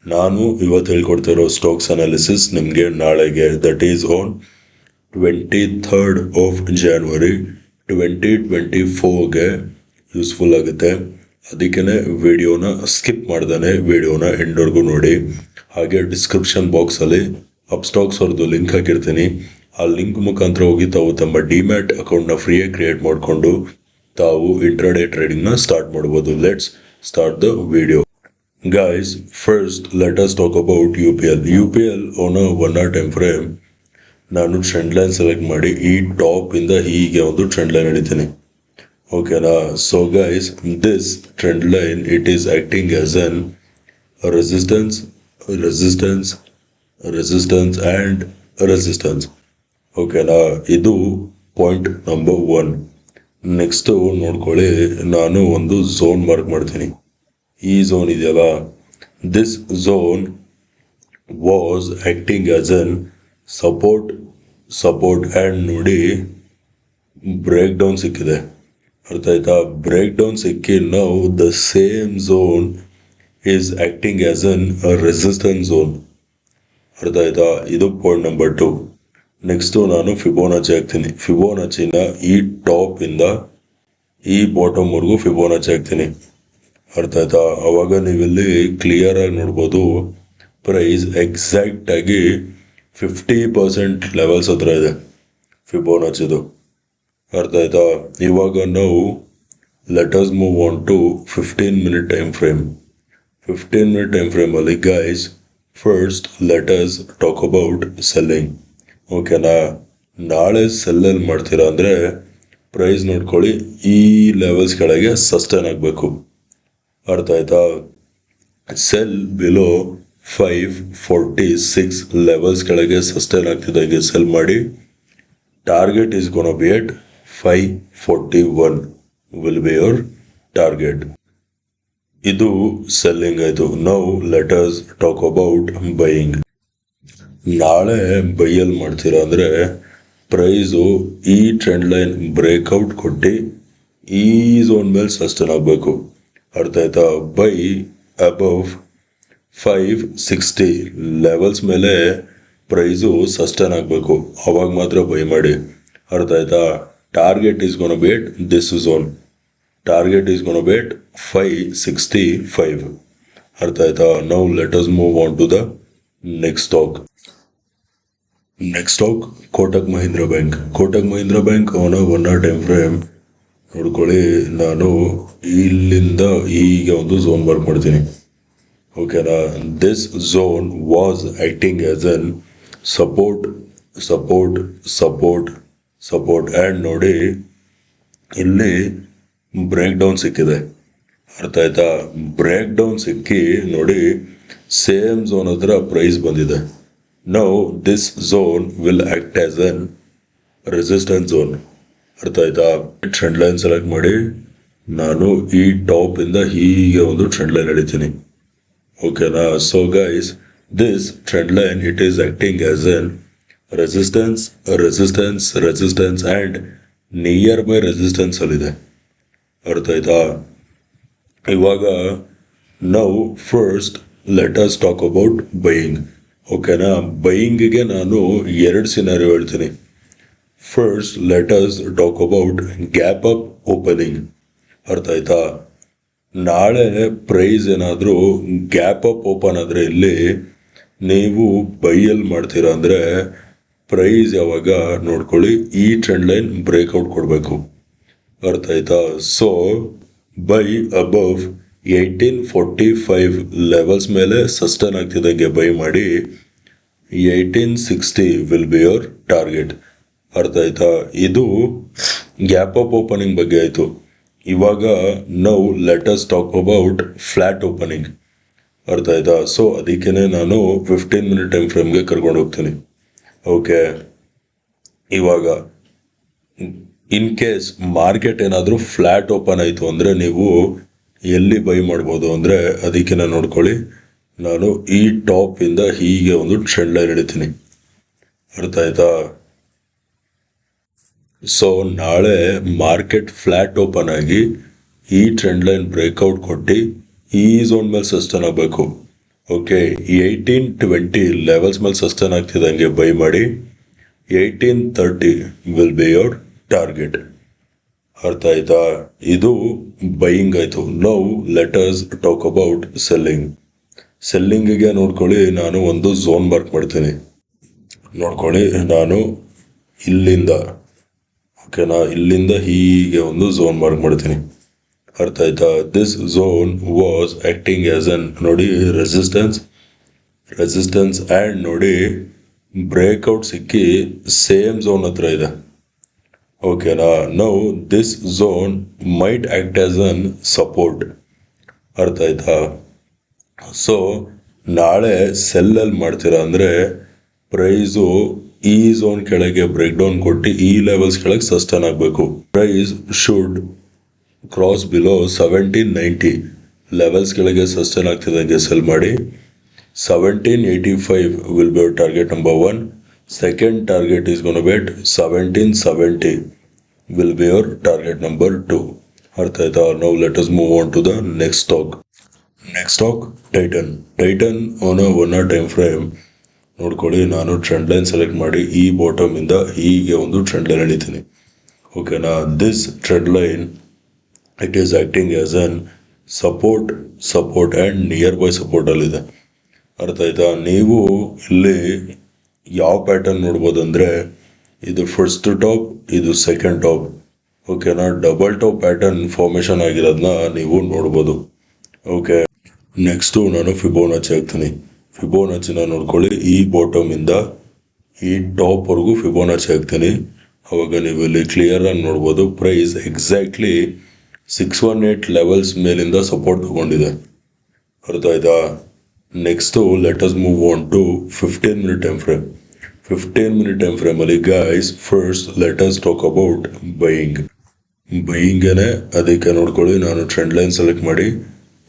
ನಾನು ಇವತ್ತು ಹೇಳ್ಕೊಡ್ತಿರೋ stocks analysis ನಿಮಗೆ ನಾಳೆಗೆ that is on 23rd of January 2024ಗೆ ಯೂಸ್ಫುಲ್ ಆಗುತ್ತೆ. ಅದಕ್ಕೇ ವಿಡಿಯೋನ ಸ್ಕಿಪ್ ಮಾಡ್ದಾನೆ ವಿಡಿಯೋನ ಎಂಡ್ವರೆಗೂ ನೋಡಿ. ಹಾಗೆ ಡಿಸ್ಕ್ರಿಪ್ಷನ್ ಬಾಕ್ಸಲ್ಲಿ ಅಪ್ಸ್ಟಾಕ್ಸ್ ಅವ್ರದ್ದು ಲಿಂಕ್ ಹಾಕಿರ್ತೀನಿ. ಆ ಲಿಂಕ್ ಮುಖಾಂತರ ಹೋಗಿ ತಾವು ತಮ್ಮ ಡಿಮ್ಯಾಟ್ ಅಕೌಂಟ್ನ ಫ್ರೀಯಾಗಿ ಕ್ರಿಯೇಟ್ ಮಾಡಿಕೊಂಡು ತಾವು ಇಂಟ್ರಾಡೇ ಟ್ರೇಡಿಂಗ್ನ ಸ್ಟಾರ್ಟ್ ಮಾಡ್ಬೋದು. Let's start the video. Guys, first let us talk about UPL. UPL on a 1 hour time frame ನಾನು ಟ್ರೆಂಡ್ ಲೈನ್ ಸೆಲೆಕ್ಟ್ ಮಾಡಿ ಈ ಟಾಪ್ ಇಂದ ಹೀಗೆ ಒಂದು ಟ್ರೆಂಡ್ ಲೈನ್ ಹಿಡಿತೀನಿ. ಓಕೆನಾ? So guys, this trend line it is acting as an resistance resistance resistance and resistance. ಓಕೆನಾ? ಇದು ಪಾಯಿಂಟ್ ನಂಬರ್ 1. ನೆಕ್ಸ್ಟು ನೋಡ್ಕೊಳ್ಳಿ, ನಾನು ಒಂದು ಝೋನ್ ಮಾರ್ಕ್ ಮಾಡ್ತೀನಿ. ಈ ಝೋನ್ ಇದೆಯಲ್ಲ, this zone was acting as an support and ನೋಡಿ ಬ್ರೇಕ್ ಡೌನ್ ಸಿಕ್ಕಿದೆ. ಅರ್ಥ ಆಯ್ತಾ? ಬ್ರೇಕ್ ಡೌನ್ ಸಿಕ್ಕಿ ನಾವು the same zone is acting as an resistance zone. ಅರ್ಥ ಆಯ್ತಾ? ಇದು ಪಾಯಿಂಟ್ ನಂಬರ್ 2. ನೆಕ್ಸ್ಟು ನಾನು ಫಿಬೋನಾಚಿ ಹಾಕ್ತೀನಿ. ಫಿಬೋನಾಚಿನ ಈ ಟಾಪ್ ಇಂದ ಈ ಬಾಟಮ್ವರೆಗೂ ಫಿಬೋನಾಚಿ ಹಾಕ್ತೀನಿ. ಅರ್ಥ ಆಯ್ತಾ? ಅವಾಗ ನೀವಿಲ್ಲಿ ಕ್ಲಿಯರ್ ಆಗಿ ನೋಡ್ಬೋದು, ಪ್ರೈಸ್ ಎಕ್ಸಾಕ್ಟ್ ಆಗಿ 50% ಲೆವೆಲ್ಸ್ ಹತ್ರ ಇದೆ ಫಿಬೋನಾಚಿದು. ಅರ್ಥ ಆಯ್ತಾ? ಇವಾಗ ನಾವು let us move on to 15 minute time frame. 15 minute time ಫ್ರೇಮಲ್ಲಿ guys, first let us talk about selling. ಓಕೆನಾ? ನಾಳೆ ಸೆಲ್ಲಲ್ಲಿ ಮಾಡ್ತೀರಾ ಅಂದರೆ ಪ್ರೈಸ್ ನೋಡ್ಕೊಳ್ಳಿ, ಈ ಲೆವೆಲ್ಸ್ ಕೆಳಗೆ ಸಸ್ಟೈನ್ ಆಗಬೇಕು. ಅರ್ಥ ಆಯ್ತಾ? ಸೆಲ್ ಬಿಲೋ 546 ಲೆವೆಲ್ಸ್ ಕೆಳಗೆ ಸಸ್ಟೈನ್ ಆಗ್ತಿದ್ದಾಗೆ ಸೆಲ್ ಮಾಡಿ. Target is gonna be at 541 will be your target. ಇದು ಸೆಲ್ಲಿಂಗ್ ಆಯಿತು. Now let us talk about buying. ನಾಳೆ ಬೈಯಲ್ಲಿ ಮಾಡ್ತೀರಾ ಅಂದರೆ ಪ್ರೈಸು ಈ ಟ್ರೆಂಡ್ ಲೈನ್ ಬ್ರೇಕ್ಔಟ್ ಕೊಟ್ಟು ಈ ಝೋನ್ ಮೇಲೆ ಸಸ್ಟೈನ್ ಆಗಬೇಕು. ಅರ್ಥ ಆಯ್ತಾ? ಬೈ ಅಬವ್ 560 ಲೆವೆಲ್ಸ್ ಮೇಲೆ ಪ್ರೈಸು ಸಸ್ಟೈನ್ ಆಗಬೇಕು, ಅವಾಗ ಮಾತ್ರ ಬೈ ಮಾಡಿ. ಅರ್ಥ ಆಯ್ತಾ? Target is gonna be at this zone. Target is gonna be at 565. ಅರ್ಥ ಆಯ್ತಾ? Now let us move on to the next stock. Next stock Kotak Mahindra bank. Kotak Mahindra bank on a 1 hour time frame ನೋಡ್ಕೊಳ್ಳಿ, ನಾನು ಇಲ್ಲಿಂದ ಹೀಗೆ ಒಂದು ಝೋನ್ ಮಾರ್ಕ್ ಮಾಡ್ತೀನಿ. ಓಕೆನಾ? This zone was acting as an support support support support and ನೋಡಿ ಇಲ್ಲಿ break down ಸಿಕ್ಕಿದೆ. ಅರ್ಥ ಆಯ್ತಾ? ಬ್ರೇಕ್ ಡೌನ್ ಸಿಕ್ಕಿ ನೋಡಿ ಸೇಮ್ ಝೋನ್ ಹತ್ರ ಪ್ರೈಸ್ ಬಂದಿದೆ. Now this zone will act as an resistance zone. ಅರ್ಥ ಆಯ್ತಾ? ಟ್ರೆಂಡ್ ಲೈನ್ ಸೆಲೆಕ್ಟ್ ಮಾಡಿ ನಾನು ಈ ಟಾಪ್ ಇಂದ ಹೀಗೆ ಒಂದು ಟ್ರೆಂಡ್ ಲೈನ್ ಹಿಡಿತೀನಿ. ಓಕೆನಾ? So guys, this trend line it is acting as an resistance resistance resistance and nearby resistance ಅಲ್ಲಿದೆ. ಅರ್ಥ ಆಯ್ತಾ? ಇವಾಗ ನಾವು first let us talk about buying. ಓಕೆನಾ? ಬೈಯಿಂಗಿಗೆ ನಾನು 2 ಸಿನಾರಿಯೋ ಹೇಳ್ತೀನಿ. First let us talk about gap up opening. ಅರ್ಥ ಆಯ್ತಾ? ನಾಳೆ ಪ್ರೈಸ್ ಏನಾದರೂ ಗ್ಯಾಪ್ ಅಪ್ ಓಪನ್ ಆದರೆ ಇಲ್ಲಿ ನೀವು ಬೈಯಲ್ಲಿ ಮಾಡ್ತೀರಾ ಅಂದರೆ ಪ್ರೈಸ್ ಯಾವಾಗ ನೋಡ್ಕೊಳ್ಳಿ, ಈ ಟ್ರೆಂಡ್ ಲೈನ್ ಬ್ರೇಕ್ಔಟ್ ಕೊಡಬೇಕು. ಅರ್ಥ ಆಯ್ತಾ? ಸೊ ಬೈ ಅಬವ್ 1845 ಲೆವೆಲ್ಸ್ ಮೇಲೆ ಸಸ್ಟೈನ್ ಆಗ್ತಿದ್ದಂಗೆ ಬೈ ಮಾಡಿ. 1860 ವಿಲ್ ಬಿ ಯೋರ್ ಟಾರ್ಗೆಟ್. ಅರ್ಥ ಆಯ್ತಾ? ಇದು ಗ್ಯಾಪ್ ಅಪ್ ಓಪನಿಂಗ್ ಬಗ್ಗೆ ಆಯಿತು. ಇವಾಗ ನಾವು let us talk about flat opening. ಅರ್ಥ ಆಯ್ತಾ? ಸೊ ಅದಕ್ಕೇ ನಾನು 15 minute ಟೈಮ್ ಫ್ರೇಮ್ಗೆ ಕರ್ಕೊಂಡು ಹೋಗ್ತೀನಿ. ಓಕೆ, ಇವಾಗ ಇನ್ ಕೇಸ್ ಮಾರ್ಕೆಟ್ ಏನಾದರೂ ಫ್ಲ್ಯಾಟ್ ಓಪನ್ ಆಯಿತು ಅಂದರೆ ನೀವು ಎಲ್ಲಿ ಬೈ ಮಾಡ್ಬೋದು ಅಂದರೆ ಅದಕ್ಕೆ ನೋಡ್ಕೊಳ್ಳಿ, ನಾನು ಈ ಟಾಪ್ ಇಂದ ಹೀಗೆ ಒಂದು ಟ್ರೆಂಡ್ ಲೈನ್ ಹಿಡಿತೀನಿ. ಅರ್ಥ ಆಯ್ತಾ? ಸೊ ನಾಳೆ ಮಾರ್ಕೆಟ್ ಫ್ಲ್ಯಾಟ್ ಓಪನ್ ಆಗಿ ಈ ಟ್ರೆಂಡ್ ಲೈನ್ ಬ್ರೇಕ್ಔಟ್ ಕೊಟ್ಟು ಈ ಝೋನ್ ಮೇಲೆ ಸಸ್ಟೈನ್ ಆಗಬೇಕು. ಓಕೆ, 1820 ಲೆವೆಲ್ಸ್ ಮೇಲೆ ಸಸ್ಟೈನ್ ಆಗ್ತಿದ್ದಂಗೆ ಬೈ ಮಾಡಿ. 1830 ವಿಲ್ ಬಿ ಯೋರ್ ಟಾರ್ಗೆಟ್. ಅರ್ಥ ಆಯ್ತಾ? ಇದು ಬೈಯಿಂಗ್ ಆಯ್ತು. Now let us talk about selling. ಸೆಲ್ಲಿಂಗಿಗೆ ನೋಡ್ಕೊಳ್ಳಿ, ನಾನು ಒಂದು ಝೋನ್ ಮಾರ್ಕ್ ಮಾಡ್ತೀನಿ. ನೋಡ್ಕೊಳ್ಳಿ, ನಾನು ಇಲ್ಲಿಂದ ಓಕೆನಾ, ಇಲ್ಲಿಂದ ಹೀಗೆ ಒಂದು ಝೋನ್ ಮಾರ್ಕ್ ಮಾಡ್ತೀನಿ. ಅರ್ಥ ಆಯ್ತಾ? This zone was acting as an, ನೋಡಿ, ರೆಸಿಸ್ಟೆನ್ಸ್ ಆ್ಯಂಡ್ ನೋಡಿ ಬ್ರೇಕ್ಔಟ್ ಸಿಕ್ಕಿ ಸೇಮ್ ಝೋನ್ ಹತ್ರ ಇದೆ. ಓಕೆನಾ? Now this zone might act as an support. ಅರ್ಥ ಆಯ್ತಾ? ಸೊ ನಾಳೆ ಸೆಲ್ಲಲ್ಲಿ ಮಾಡ್ತೀರಾ ಅಂದರೆ ಪ್ರೈಸು ಈ ಝೋನ್ ಕೆಳಗೆ ಬ್ರೇಕ್ ಡೌನ್ ಕೊಟ್ಟು ಈ ಲೆವೆಲ್ಸ್ ಕೆಳಗೆ ಸಸ್ಟೈನ್ ಆಗಬೇಕು. Price should cross below 1790 levels ಕೆಳಗೆ ಸಸ್ಟೈನ್ ಆಗ್ತಿದ್ದಂಗೆ ಸೆಲ್ ಮಾಡಿ. 1785 will be your target number 1. Second target is going to be at 1770 will be your target number 2. ಅರ್ಥ ಆಯ್ತಾ? Now let us move on to the next stock. Next stock, Titan on a 1 hour time frame. ನೋಡ್ಕೊಳ್ಳಿ, ನಾನು trend line select ಮಾಡಿ ಈ bottom ಇಂದ ಹೀಗೆ ಒಂದು trend line ಎಳಿತೀನಿ. ಓಕೆನಾ? This trend line it is acting as an support and nearby support ಅಲ್ಲಿದೆ. ಅರ್ಥ ಆಯ್ತಾ? ನೀವು ಇಲ್ಲಿ ಯಾವ ಪ್ಯಾಟರ್ನ್ ನೋಡ್ಬೋದು ಅಂದರೆ, ಇದು ಫಸ್ಟ್ ಟಾಪ್, ಇದು ಸೆಕೆಂಡ್ ಟಾಪ್. ಓಕೆನಾ? ಡಬಲ್ ಟಾಪ್ ಪ್ಯಾಟರ್ನ್ ಫಾರ್ಮೇಷನ್ ಆಗಿರೋದನ್ನ ನೀವು ನೋಡ್ಬೋದು. ಓಕೆ, ನೆಕ್ಸ್ಟು ನಾನು ಫಿಬೋನಾಚಿ ಹಾಕ್ತೀನಿ. ಫಿಬೋನಾಚಿನ ನೋಡ್ಕೊಳ್ಳಿ, ಈ ಬಾಟಮ್ ಇಂದ ಈ ಟಾಪ್ವರೆಗೂ ಫಿಬೋನಾಚಿ ಹಾಕ್ತೀನಿ. ಅವಾಗ ನೀವು ಇಲ್ಲಿ ಕ್ಲಿಯರ್ ಆಗಿ ನೋಡ್ಬೋದು, ಪ್ರೈಸ್ ಎಕ್ಸಾಕ್ಟ್ಲಿ 618 ಲೆವೆಲ್ಸ್ ಮೇಲಿಂದ ಸಪೋರ್ಟ್ ತಗೊಂಡಿದೆ. ಅರ್ಥ ಆಯ್ತಾ? Next let us move on to 15 minute time frame. 15 minute time ಫ್ರೇಮಲ್ಲಿ guys, first let us talk about ಬೈಯಿಂಗೇನೆ. ಅದಕ್ಕೆ ನೋಡ್ಕೊಳ್ಳಿ, ನಾನು ಟ್ರೆಂಡ್ ಲೈನ್ ಸೆಲೆಕ್ಟ್ ಮಾಡಿ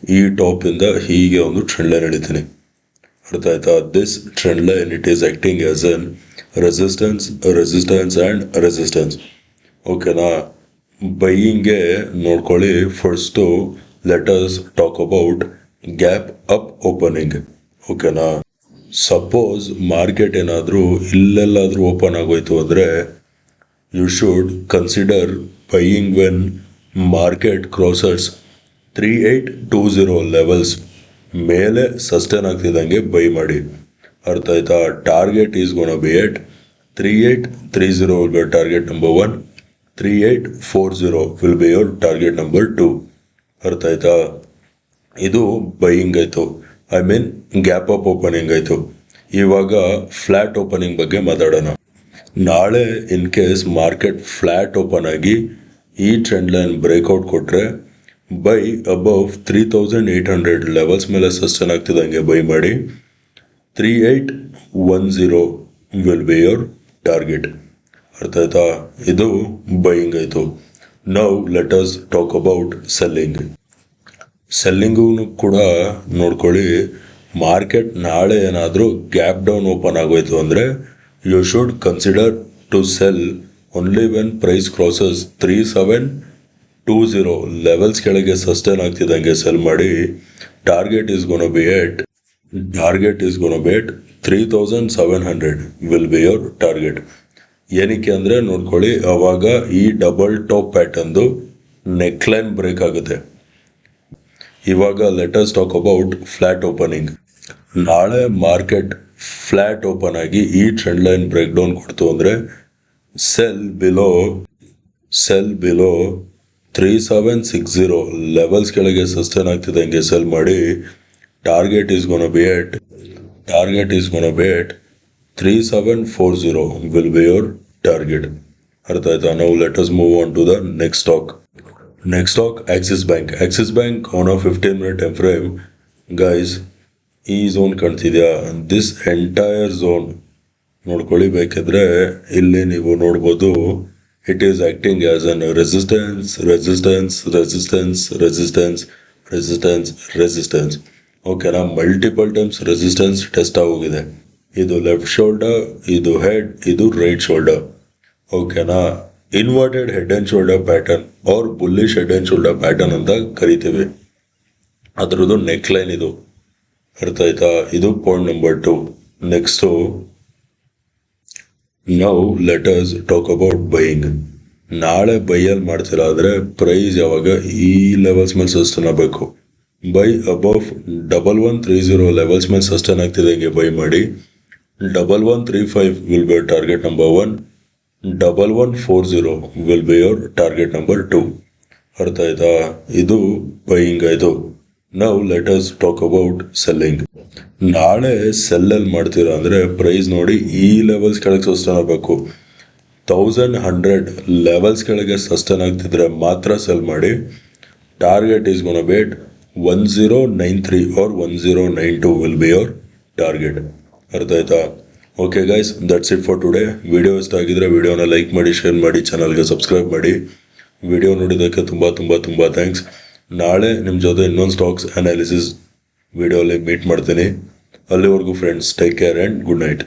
ಈ ಟಾಪಿಂದ ಹೀಗೆ ಒಂದು ಟ್ರೆಂಡ್ ಲೈನ್ ಎಳಿತೀನಿ. ಅರ್ಥ ಆಯ್ತಾ? This trend line it is acting as an resistance and resistance. ಓಕೆನಾ? ಬೈಯಿಂಗ್ಗೆ ನೋಡ್ಕೊಳ್ಳಿ, first let us talk about gap up opening. ಓಕೆನಾ? ಸಪೋಸ್ ಮಾರ್ಕೆಟ್ ಏನಾದರೂ ಇಲ್ಲೆಲ್ಲಾದರೂ ಓಪನ್ ಆಗೋಯ್ತು ಅಂದರೆ you should consider buying when market crosses 3820 levels ಮೇಲೆ ಸಸ್ಟೈನ್ ಆಗ್ತಿದ್ದಂಗೆ ಬೈ ಮಾಡಿ. ಅರ್ಥ ಆಯ್ತಾ? Target is gonna be at 3830 will be target number 1. 3840 will be your target number 2. ಅರ್ಥ ಆಯ್ತಾ? ಇದು ಬೈಯಿಂಗ್ ಆಯಿತು, I mean gap up opening ಆಯಿತು. ಇವಾಗ ಫ್ಲ್ಯಾಟ್ ಓಪನಿಂಗ್ ಬಗ್ಗೆ ಮಾತಾಡೋಣ. ನಾಳೆ in case market flat open ಆಗಿ ಈ ಟ್ರೆಂಡ್ ಲೈನ್ ಬ್ರೇಕ್ಔಟ್ ಕೊಟ್ಟರೆ ಬೈ ಅಬವ್ 3800 ಲೆವೆಲ್ಸ್ ಮೇಲೆ ಸಸ್ಟೈನ್ ಆಗ್ತಿದ್ದಂಗೆ ಬೈ ಮಾಡಿ. 3810 ವಿಲ್ ಬಿ ಯೋರ್ ಟಾರ್ಗೆಟ್. ಅರ್ಥ ಆಯ್ತಾ? ಇದು ಬೈಯಿಂಗ್ ಆಯಿತು. Now let us talk about selling ಕೂಡ ನೋಡ್ಕೊಳ್ಳಿ. ಮಾರ್ಕೆಟ್ ನಾಳೆ ಏನಾದರೂ ಗ್ಯಾಪ್ ಡೌನ್ ಓಪನ್ ಆಗೋಯ್ತು ಅಂದರೆ you should consider to sell only when price crosses 3720 levels ಕೆಳಗೆ ಸಸ್ಟೈನ್ ಆಗ್ತಿದ್ದಂಗೆ ಸೆಲ್ ಮಾಡಿ. Target is gonna be at 3700 will be your target. ಏನಕ್ಕೆ ಅಂದರೆ ನೋಡ್ಕೊಳ್ಳಿ, ಅವಾಗ ಈ ಡಬಲ್ ಟಾಪ್ ಪ್ಯಾಟರ್ನ್ದು ನೆಕ್ಲೈನ್ ಬ್ರೇಕ್ ಆಗುತ್ತೆ. ಇವಾಗ let us talk about flat opening. ನಾಳೆ ಮಾರ್ಕೆಟ್ ಫ್ಲ್ಯಾಟ್ ಓಪನ್ ಆಗಿ ಈ ಟ್ರೆಂಡ್ ಲೈನ್ ಬ್ರೇಕ್ ಡೌನ್ ಕೊಡ್ತು ಅಂದರೆ ಸೆಲ್ ಬಿಲೋ 3760 ಲೆವೆಲ್ಸ್ ಕೆಳಗೆ ಸಸ್ಟೈನ್ ಆಗ್ತಿದ್ದಂಗೆ ಸೆಲ್ ಮಾಡಿ. Target is gonna be at 3740 will be your target. ಅರ್ಥ ಆಯ್ತಾ? ನಾವು let us move on to the next stock. Axis bank on a 15 minute time frame. Guys, ಈ zone ಕಾಣ್ತಿದ್ಯಾ? This entire zone ನೋಡ್ಕೊಳ್ಳಿ. ಬೇಕಿದ್ರೆ ಇಲ್ಲಿ ನೀವು ನೋಡ್ಬೋದು, it is acting as an resistance. ಓಕೆನಾ? ಮಲ್ಟಿಪಲ್ ಟೈಮ್ಸ್ ರೆಸಿಸ್ಟೆನ್ಸ್ ಟೆಸ್ಟ್ ಆಗೋಗಿದೆ. ಇದು ಲೆಫ್ಟ್ ಶೋಲ್ಡರ್, ಇದು ಹೆಡ್, ಇದು ರೈಟ್ ಶೋಲ್ಡರ್. ಓಕೆನಾ? Inverted head and shoulder pattern or bullish head and shoulder pattern ಅಂತ ಕರಿತೀವಿ. ಅದರದ್ದು ನೆಕ್ ಲೈನ್ ಇದು. ಅರ್ಥ ಆಯ್ತಾ? ಇದು point number 2. Next now let us talk about buying. ನಾಳೆ ಬೈಯಲ್ಲಿ ಮಾಡ್ತೀರಾ ಆದರೆ ಪ್ರೈಸ್ ಯಾವಾಗ ಈ ಲೆವೆಲ್ಸ್ ಮೇಲೆ ಸಸ್ಟೈನ್ ಆಗಬೇಕು. ಬೈ ಅಬೌವ್ 1130 ಲೆವೆಲ್ಸ್ ಮೇಲೆ ಸಸ್ಟೈನ್ ಆಗ್ತಿದೆ, ಹಿಂಗೆ ಬೈ ಮಾಡಿ. 1135 will be target number 1. 1140 will be your target number 2. ಅರ್ಥ ಆಯ್ತಾ? ಇದು ಬೈಯಿಂಗ್ ಆಯಿತು. Now let us talk about selling. ನಾಳೆ ಸೆಲ್ಲಲ್ಲಿ ಮಾಡ್ತೀರಾ ಅಂದರೆ ಪ್ರೈಸ್ ನೋಡಿ ಈ ಲೆವೆಲ್ಸ್ ಕೆಳಗೆ ಸಸ್ಟೈನ್ ಆಗಬೇಕು. 1100 ಲೆವೆಲ್ಸ್ ಕೆಳಗೆ ಸಸ್ಟೈನ್ ಆಗ್ತಿದ್ರೆ ಮಾತ್ರ ಸೆಲ್ ಮಾಡಿ. Target is gonna be at 1093 or 1092 will be your target. ಅರ್ಥ ಆಯ್ತಾ? Okay guys, that's it for today. Video ಇಷ್ಟ ಆಗಿದ್ರೆ ವಿಡಿಯೋನ ಲೈಕ್ ಮಾಡಿ, ಶೇರ್ ಮಾಡಿ, ಚಾನಲ್ಗೆ ಸಬ್ಸ್ಕ್ರೈಬ್ ಮಾಡಿ. ವಿಡಿಯೋ ನೋಡಿದ್ದಕ್ಕೆ ತುಂಬ ಥ್ಯಾಂಕ್ಸ್. ನಾಳೆ ನಿಮ್ಮ ಜೊತೆ ಇನ್ನೊಂದು ಸ್ಟಾಕ್ಸ್ ಅನಾಲಿಸಿಸ್ ವಿಡಿಯೋಲಿ ಮೀಟ್ ಮಾಡ್ತೀನಿ. ಅಲ್ಲಿವರೆಗೂ friends, take care and good night.